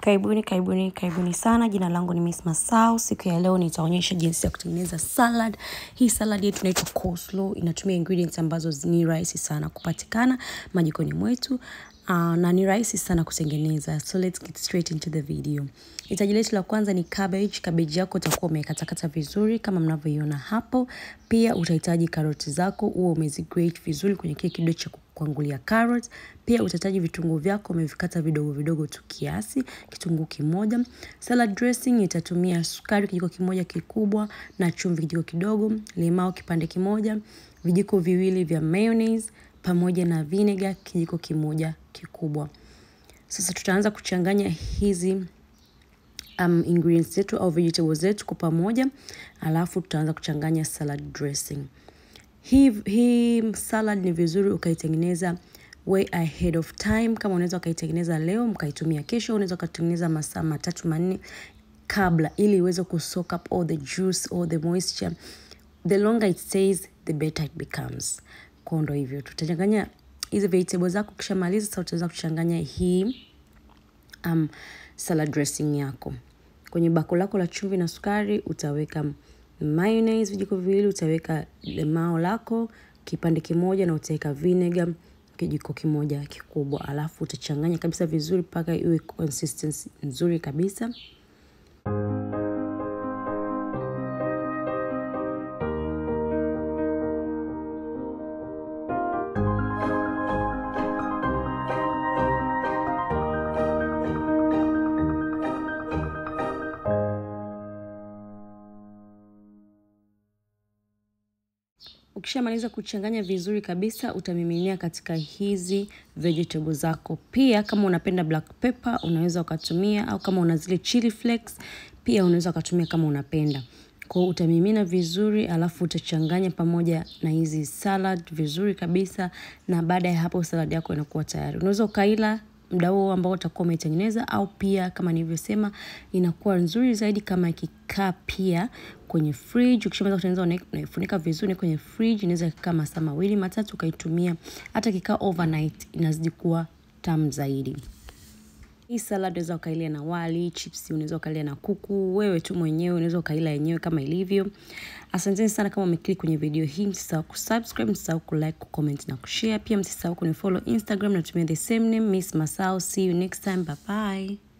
Karibuni sana. Jina langu ni Miss Masao. Siku ya leo nitaonyesha jinsi ya kutengeneza salad. Hii salad yetu inaitwa coleslaw. Inatumia ingredients ambazo ni rahisi sana kupatikana majikoni mwetu. Na ni rahisi sana kutengeneza. So let's get straight into the video. Hitaji letu la kwanza ni cabbage. Cabbage yako utakuwa umekatakata vizuri kama mnavyoiona hapo. Pia utahitaji karoti zako uwe umezigrate vizuri kwenye kile kidogo cha kuangulia carrot. Pia utahitaji vitunguu vyako umevikata vidogo vidogo tu kiasi, kitunguu kimoja. Salad dressing itatumia sukari kijiko kimoja kikubwa na chumvi kijiko kidogo, limao kipande kimoja, vijiko viwili vya mayonnaise pamoja na vinegar kijiko kimoja kikubwa. Sasa tutaanza kuchanganya hizi ingredients zetu au vegetables zetu kwa pamoja, alafu tutaanza kuchanganya salad dressing. Hii salad ni vizuri ukaitengeneza way ahead of time. Kama unaweza ukaitengeneza leo mkaitumia kesho, unaweza ukaitengeneza masaa 3-4 kabla ili iweze kusoak up all the juice, all the moisture. The longer it stays, the better it becomes. Kwa ndo hivyo tutachanganya hizi vegetables zako, kisha maliza sasa utaweza kuchanganya hii salad dressing yako. Kwenye bakuli lako la chumvi na sukari utaweka mayonnaise vijiko viwili, utaweka limao lako kipande kimoja na utaweka vinegar kijiko kimoja kikubwa, alafu utachanganya kabisa vizuri mpaka iwe consistency nzuri kabisa. Ukishamaliza kuchanganya vizuri kabisa, utamiminia katika hizi vegetables zako. Pia kama unapenda black pepper unaweza ukatumia, au kama una zile chili flakes pia unaweza ukatumia kama unapenda. Kwa hiyo utamimina vizuri, alafu utachanganya pamoja na hizi salad vizuri kabisa, na baada ya hapo salad yako inakuwa tayari. Unaweza ukaila muda huo ambao utakuwa umetengeneza, au pia kama nilivyosema inakuwa nzuri zaidi kama ikikaa pia kwenye fridge. Ukishamaliza kutengeneza unaifunika vizuri kwenye fridge, inaweza kukaa masaa 2-3 ukaitumia. Hata kikaa overnight inazidi kuwa tamu zaidi. Hii salad unaweza ukailia na wali, chips unaweza ukailia na kuku, wewe tu mwenyewe unaweza ukaila yenyewe kama ilivyo. Asanteni sana kama umeklik kwenye video hii. Msisahau kusubscribe, msisahau kulike, kucomment na kushare. Pia msisahau kunifollow Instagram, natumia the same name Miss Masao. See you next time. Bye bye.